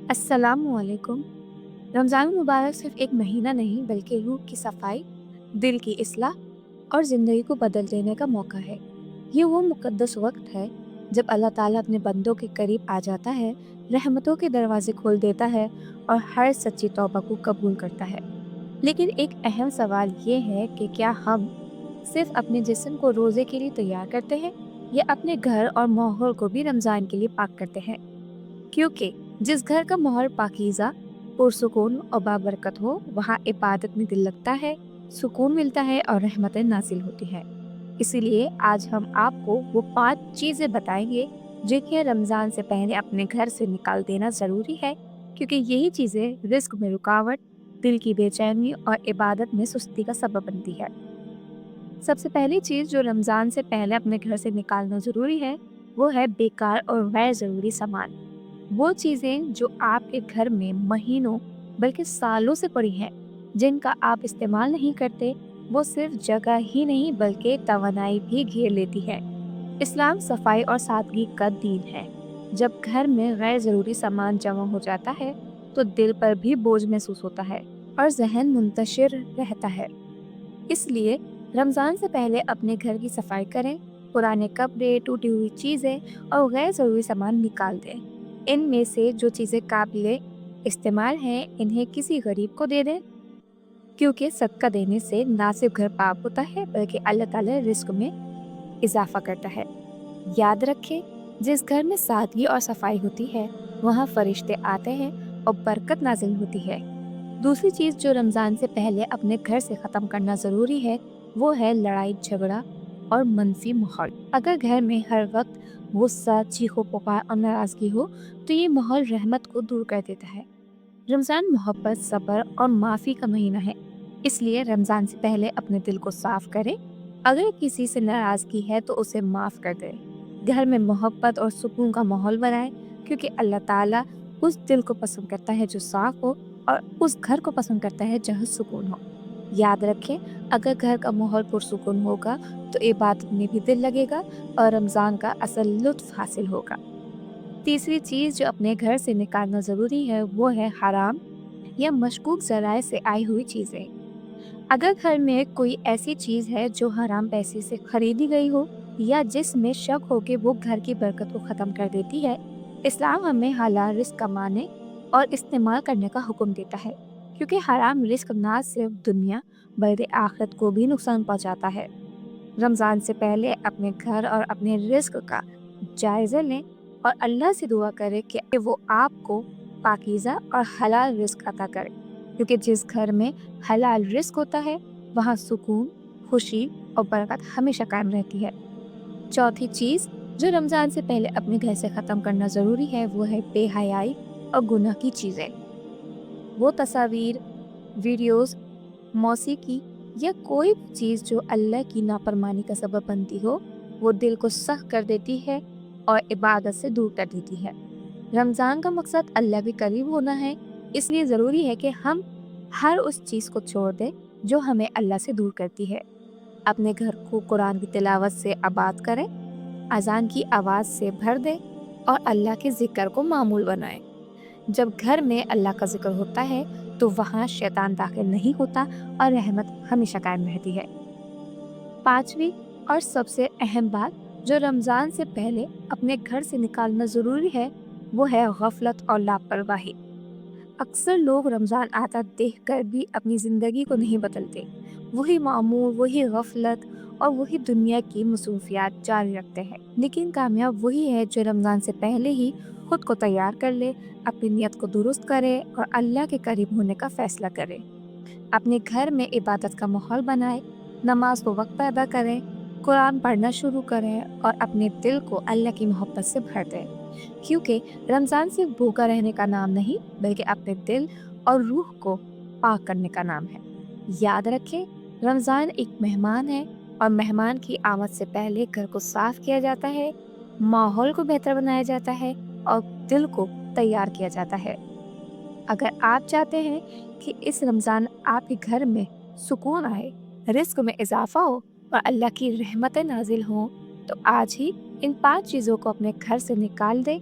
अस्सलाम वालेकुम। रमज़ान मुबारक सिर्फ एक महीना नहीं बल्कि रूह की सफाई, दिल की इस्लाह और ज़िंदगी को बदल देने का मौका है। ये वो मुक़द्दस वक्त है जब अल्लाह ताला अपने बंदों के करीब आ जाता है, रहमतों के दरवाजे खोल देता है और हर सच्ची तौबा को कबूल करता है। लेकिन एक अहम सवाल ये है कि क्या हम सिर्फ अपने जिस्म को रोज़े के लिए तैयार करते हैं या अपने घर और माहौल को भी रमज़ान के लिए पाक करते हैं? क्योंकि जिस घर का माहौल पाकीज़ा, पुरसुकून और बाबरकत हो, वहाँ इबादत में दिल लगता है, सुकून मिलता है और रहमतें नाज़िल होती हैं। इसीलिए आज हम आपको वो 5 चीज़ें बताएंगे जिन्हें रमज़ान से पहले अपने घर से निकाल देना ज़रूरी है, क्योंकि यही चीज़ें रिस्क में रुकावट, दिल की बेचैनी और इबादत में सुस्ती का सबब बनती है। सबसे पहली चीज़ जो रमज़ान से पहले अपने घर से निकालना ज़रूरी है, वो है बेकार और गैर ज़रूरी सामान। वो चीज़ें जो आपके घर में महीनों बल्कि सालों से पड़ी हैं, जिनका आप इस्तेमाल नहीं करते, वो सिर्फ जगह ही नहीं बल्कि तवानाई भी घेर लेती है। इस्लाम सफाई और सादगी का दीन है। जब घर में गैर ज़रूरी सामान जमा हो जाता है, तो दिल पर भी बोझ महसूस होता है और जहन मुंतशिर रहता है। इसलिए रमज़ान से पहले अपने घर की सफाई करें, पुराने कपड़े, टूटी हुई चीज़ें और गैर ज़रूरी सामान निकाल दें। इनमें से जो चीज़ें काबिले इस्तेमाल हैं, इन्हें किसी गरीब को दे दें, क्योंकि सदका देने से ना सिर्फ घर पाक होता है बल्कि अल्लाह ताला रिस्क में इजाफा करता है। याद रखें, जिस घर में सादगी और सफाई होती है, वहाँ फरिश्ते आते हैं और बरकत नाजिल होती है। दूसरी चीज़ जो रमज़ान से पहले अपने घर से ख़त्म करना ज़रूरी है, वो है लड़ाई झगड़ा और मनफी माहौल। अगर घर में हर वक्त गुस्सा, चीखो पुकार और नाराज़गी हो, तो ये माहौल रहमत को दूर कर देता है। रमज़ान मोहब्बत, सब्र और माफ़ी का महीना है, इसलिए रमज़ान से पहले अपने दिल को साफ करें। अगर किसी से नाराज़गी है तो उसे माफ़ कर दें। घर में मोहब्बत और सुकून का माहौल बनाएं, क्योंकि अल्लाह ताला उस दिल को पसंद करता है जो साफ हो और उस घर को पसंद करता है जहाँ सुकून हो। याद रखें, अगर घर का माहौल पुरसुकून होगा तो इबादत में भी दिल लगेगा और रमज़ान का असल लुत्फ़ हासिल होगा। तीसरी चीज़ जो अपने घर से निकालना ज़रूरी है, वो है हराम या मशकूक ज़राए से आई हुई चीज़ें। अगर घर में कोई ऐसी चीज़ है जो हराम पैसे से खरीदी गई हो या जिसमें शक हो कि वो घर की बरकत को ख़त्म कर देती है, इस्लाम हमें हलाल रिस्क कमाने और इस्तेमाल करने का हुक्म देता है, क्योंकि हराम रिस्क ना सिर्फ दुनिया बल्कि आखिरत को भी नुकसान पहुंचाता है। रमज़ान से पहले अपने घर और अपने रिस्क का जायज़ा लें और अल्लाह से दुआ करें कि वो आपको पाकीज़ा और हलाल रिस्क अता करे, क्योंकि जिस घर में हलाल रिस्क होता है, वहाँ सुकून, खुशी और बरकत हमेशा कायम रहती है। चौथी चीज़ जो रमज़ान से पहले अपने घर से ख़त्म करना ज़रूरी है, वो है बेहयाई और गुनाह की चीज़ें। वो तस्वीर, वीडियोस, मौसीकी या कोई भी चीज़ जो अल्लाह की नाफरमानी का सबब बनती हो, वो दिल को सख्त कर देती है और इबादत से दूर कर देती है। रमज़ान का मकसद अल्लाह के करीब होना है, इसलिए ज़रूरी है कि हम हर उस चीज़ को छोड़ दें जो हमें अल्लाह से दूर करती है। अपने घर को कुरान की तिलावत से आबाद करें, अजान की आवाज़ से भर दें और अल्लाह के ज़िक्र को मामूल बनाएं। जब घर में अल्लाह का जिक्र होता है, तो वहाँ शैतान दाखिल नहीं होता और रहमत हमेशा कायम रहती है। पांचवी और सबसे अहम बात जो रमज़ान से पहले अपने घर से निकालना ज़रूरी है, वो है गफलत और लापरवाही। अक्सर लोग रमज़ान आता देखकर भी अपनी ज़िंदगी को नहीं बदलते। वही मामूल, वही गफलत और वही दुनिया की मसरूफियात जारी रखते हैं। लेकिन कामयाब वही है जो रमज़ान से पहले ही खुद को तैयार कर ले, अपनी नियत को दुरुस्त करे और अल्लाह के करीब होने का फ़ैसला करे। अपने घर में इबादत का माहौल बनाए, नमाज को वक्त पर अदा करें, कुरान पढ़ना शुरू करें और अपने दिल को अल्लाह की मोहब्बत से भर दें, क्योंकि रमज़ान सिर्फ भूखा रहने का नाम नहीं बल्कि अपने दिल और रूह को पाक करने का नाम है। याद रखें, रमज़ान एक मेहमान है और मेहमान की आमद से पहले घर को साफ किया जाता है, माहौल को बेहतर बनाया जाता है और दिल को तैयार किया जाता है। अगर आप चाहते हैं कि इस रमज़ान आपके घर में सुकून आए, रिस्क में इजाफा हो और अल्लाह की रहमतें नाजिल हों, तो आज ही इन 5 चीज़ों को अपने घर से निकाल दें